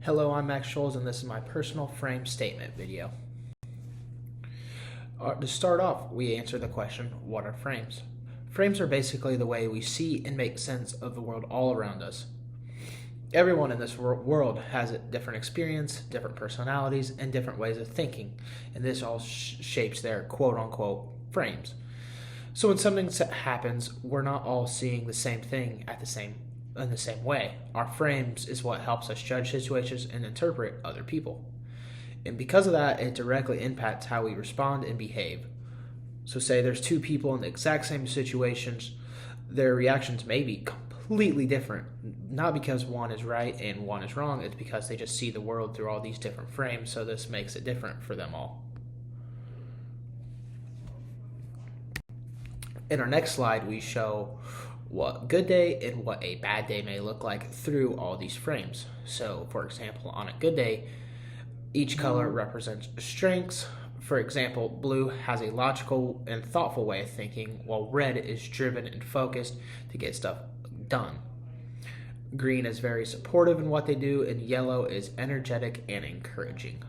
Hello, I'm Max Scholes, and this is my personal frame statement video. To start off, we answer the question, what are frames? Frames are basically the way we see and make sense of the world all around us. Everyone in this world has a different experience, different personalities, and different ways of thinking, and this all shapes their quote-unquote frames. So when something happens, we're not all seeing the same thing in the same way. Our frames is what helps us judge situations and interpret other people. And because of that, it directly impacts how we respond and behave. So say there's two people in the exact same situations, their reactions may be completely different. Not because one is right and one is wrong, it's because they just see the world through all these different frames, so this makes it different for them all. In our next slide, we show what good day and what a bad day may look like through all these frames. So, for example, on a good day, each color represents strengths. For example, blue has a logical and thoughtful way of thinking, while red is driven and focused to get stuff done. Green is very supportive in what they do, and yellow is energetic and encouraging.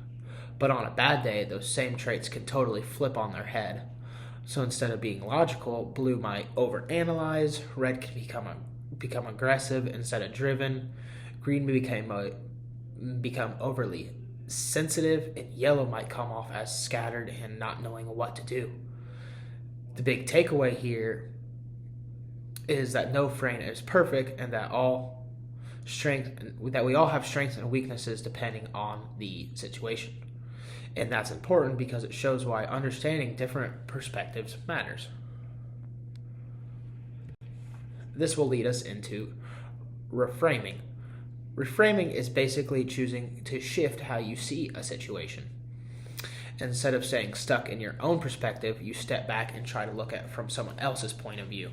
But on a bad day, those same traits can totally flip on their head. So instead of being logical, blue might overanalyze, red can become aggressive instead of driven, green may become overly sensitive, and yellow might come off as scattered and not knowing what to do. The big takeaway here is that no frame is perfect, and that we all have strengths and weaknesses depending on the situation. And that's important because it shows why understanding different perspectives matters. This will lead us into reframing. Reframing is basically choosing to shift how you see a situation. Instead of staying stuck in your own perspective, you step back and try to look at it from someone else's point of view.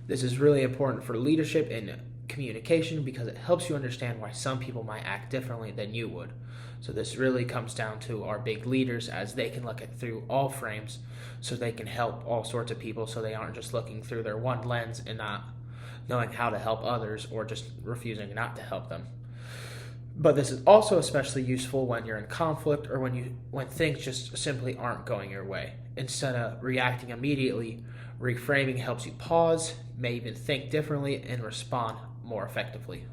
This is really important for leadership and communication because it helps you understand why some people might act differently than you would. So this really comes down to our big leaders, as they can look at through all frames so they can help all sorts of people, so they aren't just looking through their one lens and not knowing how to help others or just refusing not to help them. But this is also especially useful when you're in conflict or when things just simply aren't going your way. Instead of reacting immediately, reframing helps you pause, may even think differently, and respond more effectively.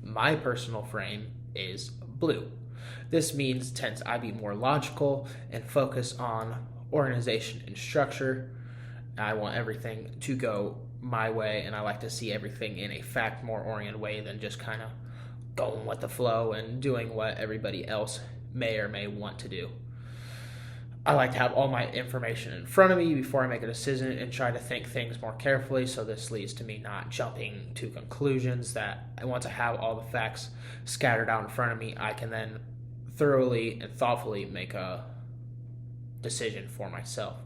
My personal frame is blue. This tends I be more logical and focus on organization and structure. I want everything to go my way, and I like to see everything in a fact more oriented way than just kind of going with the flow and doing what everybody else may or may want to do. I like to have all my information in front of me before I make a decision and try to think things more carefully, so this leads to me not jumping to conclusions. That once I have all the facts scattered out in front of me, I can then thoroughly and thoughtfully make a decision for myself.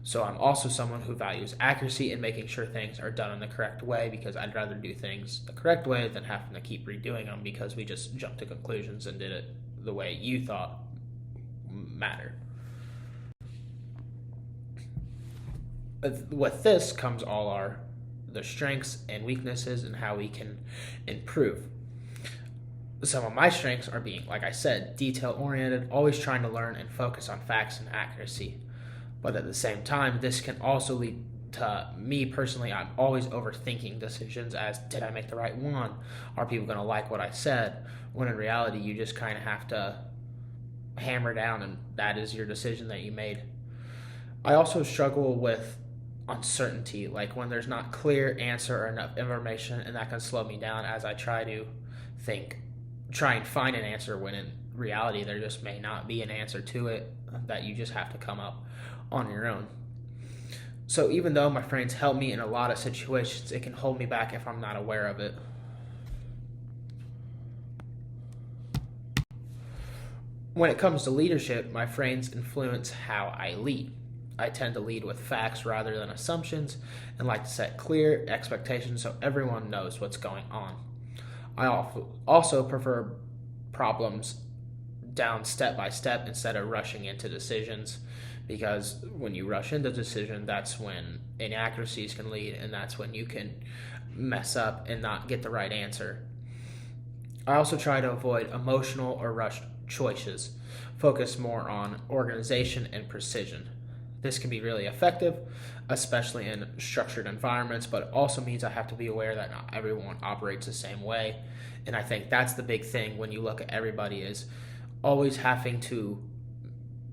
So I'm also someone who values accuracy and making sure things are done in the correct way, because I'd rather do things the correct way than having to keep redoing them because we just jumped to conclusions and did it the way you thought mattered. With this comes all the strengths and weaknesses and how we can improve. Some of my strengths are being, like I said, detail-oriented, always trying to learn and focus on facts and accuracy. But at the same time, this can also lead to me personally, I'm always overthinking decisions as, did I make the right one? Are people going to like what I said? When in reality, you just kind of have to hammer down, and that is your decision that you made. I also struggle with uncertainty, like when there's not clear answer or enough information, and that can slow me down as I try and find an answer, when in reality there just may not be an answer to it, that you just have to come up on your own. So even though my friends help me in a lot of situations, it can hold me back if I'm not aware of it. When it comes to leadership, my friends influence how I lead. I tend to lead with facts rather than assumptions, and like to set clear expectations so everyone knows what's going on. I also prefer problems down step by step instead of rushing into decisions, because when you rush into decision, that's when inaccuracies can lead, and that's when you can mess up and not get the right answer. I also try to avoid emotional or rushed choices, focus more on organization and precision. This can be really effective, especially in structured environments, but it also means I have to be aware that not everyone operates the same way. And I think that's the big thing when you look at everybody is always having to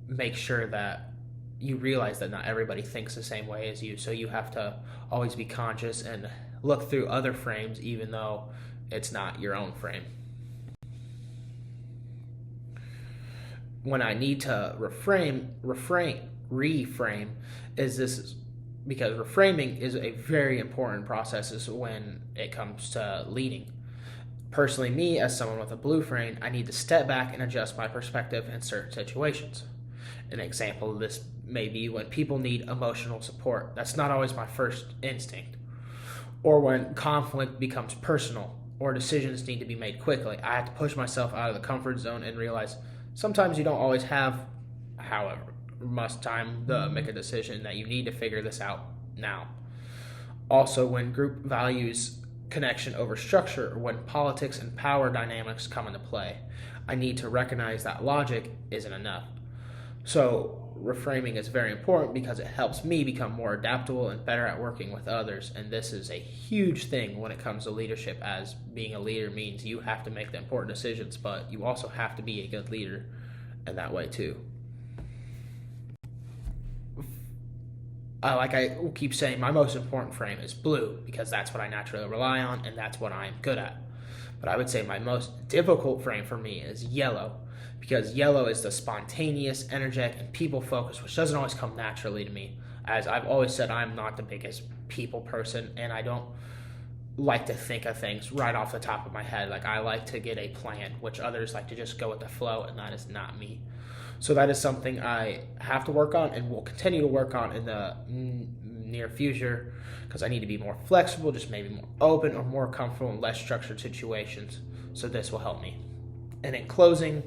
make sure that you realize that not everybody thinks the same way as you. So you have to always be conscious and look through other frames, even though it's not your own frame. When I need to reframe is this because reframing is a very important process when it comes to leading. Personally, me as someone with a blue frame, I need to step back and adjust my perspective in certain situations. An example of this may be when people need emotional support. That's not always my first instinct. Or when conflict becomes personal or decisions need to be made quickly. I have to push myself out of the comfort zone and realize sometimes you don't always have, however, much time to make a decision, that you need to figure this out now. Also, when group values connection over structure, or when politics and power dynamics come into play, I need to recognize that logic isn't enough. So reframing is very important because it helps me become more adaptable and better at working with others. And this is a huge thing when it comes to leadership, as being a leader means you have to make the important decisions, but you also have to be a good leader in that way too. Like I keep saying, my most important frame is blue because that's what I naturally rely on and that's what I am good at. But I would say my most difficult frame for me is yellow, because yellow is the spontaneous, energetic, and people focused, which doesn't always come naturally to me. As I've always said, I'm not the biggest people person, and I don't like to think of things right off the top of my head. Like, I like to get a plan, which others like to just go with the flow, and that is not me. So that is something I have to work on and will continue to work on in the near future, because I need to be more flexible, just maybe more open or more comfortable in less structured situations. So this will help me. And in closing,